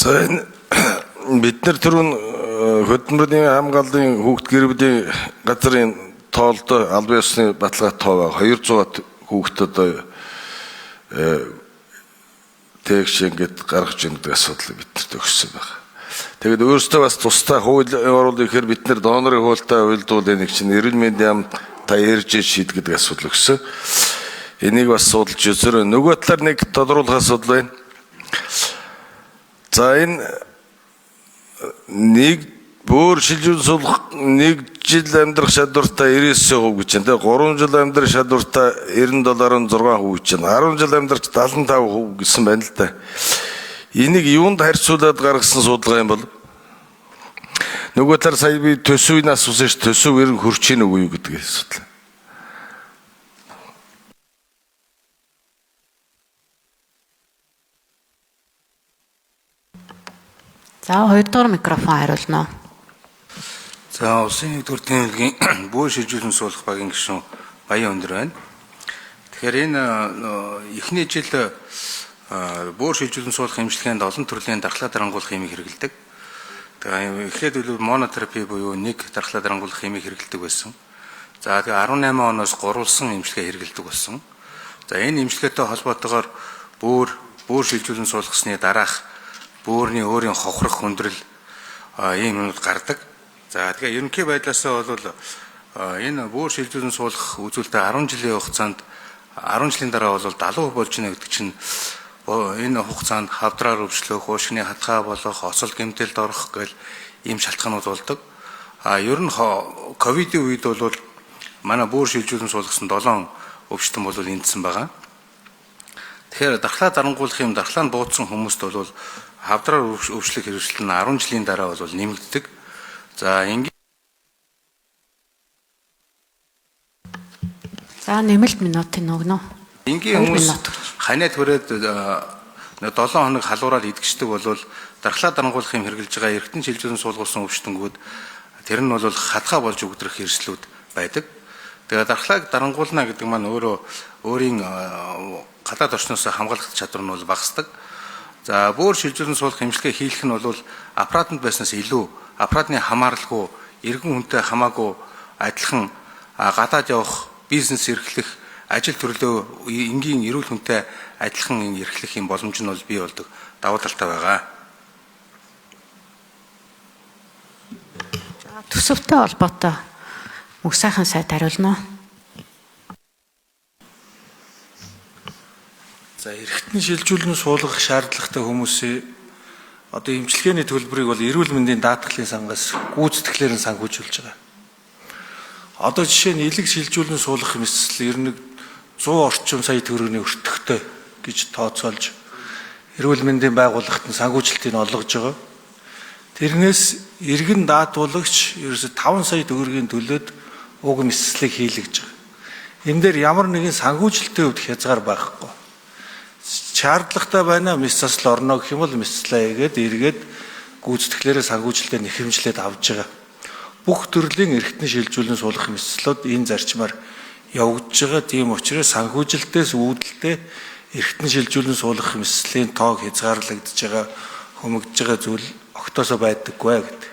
За энэ бид нар түрүүн хөдөлмөрийн хамгааллын хүүхд гэр бүлийн газрын тоолдоо албан ёсны баталгаа тоо 200 хүүхд одоо тэгш ингэж гаргаж ийн гэдэг асуудлыг биднэрт өгсөн байна. Тэгээд өөрөөсөө бас тусдаа хууль оруулах гэхээр бид нар донорын хуультай уялдуул нэг чинь эрүүл мэндийн ам та ярьж шийдэх асуудал өгсөн. Энийг бас судалж үзэр. Нөгөө талаар нэг тодруулах асуудал байна. За энэ нэг бүр шилжүүл сулах 1 жил амьдрах шалгууртай 99% гэж байна. 3 жил амьдрах шалгууртай $90.6% гэж байна. 10 жил амьдрах 75% гэсэн байна л да. Энийг юунд харьцуулаад гаргасан судалгаа юм бол нөгөө талаар сая би төсвийн асуусан ш төсөв ер нь хөрч ийн үгүй юу гэдэг асуудал. За 2 дугаар микрофон хариулна. За улсын нэгдүгээр тэмдгийн бүр шилжүүлэн суулгах багийн гишүүн Баян Өндөр байна. Тэгэхээр энэ эхний жил бүр шилжүүлэн суулгах эмчилгээнд олон төрлийн дархлаа дарангуулах хэмийг хэрэглэдэг. Тэгээ эхлээд үл монотерапи буюу нэг дархлаа дарангуулах хэмийг хэрэглэдэг байсан. За тэгээ 18 оноос гурвалсан эмчилгээ хэрэглэдэг болсон. За энэ эмчилгээтэй холбоотойгоор бүр шилжүүлэн суулгасны дараах бөөрийн өөрийн хохрох хүндрэл ийм юмуд гардаг. За тэгээ ерөнхий байдлаасаа бол энэ бүр шилжүүлэн суулгах үзүүлэлтээ 10 жилийн хугацаанд 10 жилийн дараа бол 70% болж ийнэ гэдэг чинь энэ хугацаанд хавдраар өвчлөх, уушгины хатгаа болох, осол гэмтэлд орох гэл ийм шалтгаанууд болдог. Ер нь ковидын үед бол манай бүр шилжүүлэн суулгасан 7 өвчтөн бол эндсэн байгаа. Тэгэхээр дархлаа дарангуулах юм дархлаа нь буудсан хүмүүст бол хавдраар өвчлөх хэрэгсэл нь 10 жилийн дараа бол нэмэгддэг. За нэмэлт минутын өгнө. Ингийн хүмүүс ханаад хүрээд 7 хоног халуураад идэгчдэг бол дархлаа дарангуулах юм хэрэгжилж байгаа эргэтэн шилжүүлэн суулгуулсан өвчтөнгүүд тэр нь бол хатгаа болж өгдрөх хэрэгслүүд байдаг. Тэгээ дархлааг дарангуулна гэдэг маань өөрийн гадаад орчноос хамгаалах чадвар нь бол багасдаг. За бүр шилжүүлэн суулгах эмчилгээ хийх нь бол аппаратанд байснаас илүү аппаратны хамааралгүй эргэн хүнтэй хамаагүй адилхан гадаад явах бизнес эрхлэх ажил төрлөө энгийн эрүүл хүнтэй адилхан эрхлэх юм боломж нь бол бий болдог давуу талтай байгаа. Төсөвтэй холбоотой мөх сайхан сайд хариулна. За эргэтэн шилжүүлэн суулгах шаардлагатай хүмүүсийн одоо эмчилгээний төлбөрийг бол эрүүл мэндийн даатгалын сангаас гүйцэтгэлээр нь санхүүжүүлж байгаа. Одоо жишээ нь элэг шилжүүлэн суулгах мэдсэл ер нь 100 орчим сая төгрөгийн өртөгтэй гэж тооцоолж эрүүл мэндийн байгууллагт нь санхүүжилтийг олгож байгаа. Тэрнээс эргэн даатуулагч ерөөсө 5 сая төгрөгийн төлөөд уг мэдслийг хийлгэж байгаа. Энэ дээр ямар нэгэн санхүүжилтийн хувьд хязгаар байхгүй. Шаардлагатай байна мэдсэл орно гэх юм бол мэдслээ хийгээд эргээд гүйцэтгэлээрээ санхүүжилтээ нэхэмжлээд авж байгаа. Бүх төрлийн эргэтэн шилжүүлэн суулгах мэдслүүд энэ зарчмаар явагдаж байгаа. Тийм учраас санхүүжилтээс үүдэлтэй эргэтэн шилжүүлэн суулгах мэдслийн тоог хязгаарлагдж байгаа, хумигдж байгаа зүйл огтосоо байдаггүй гэдэг.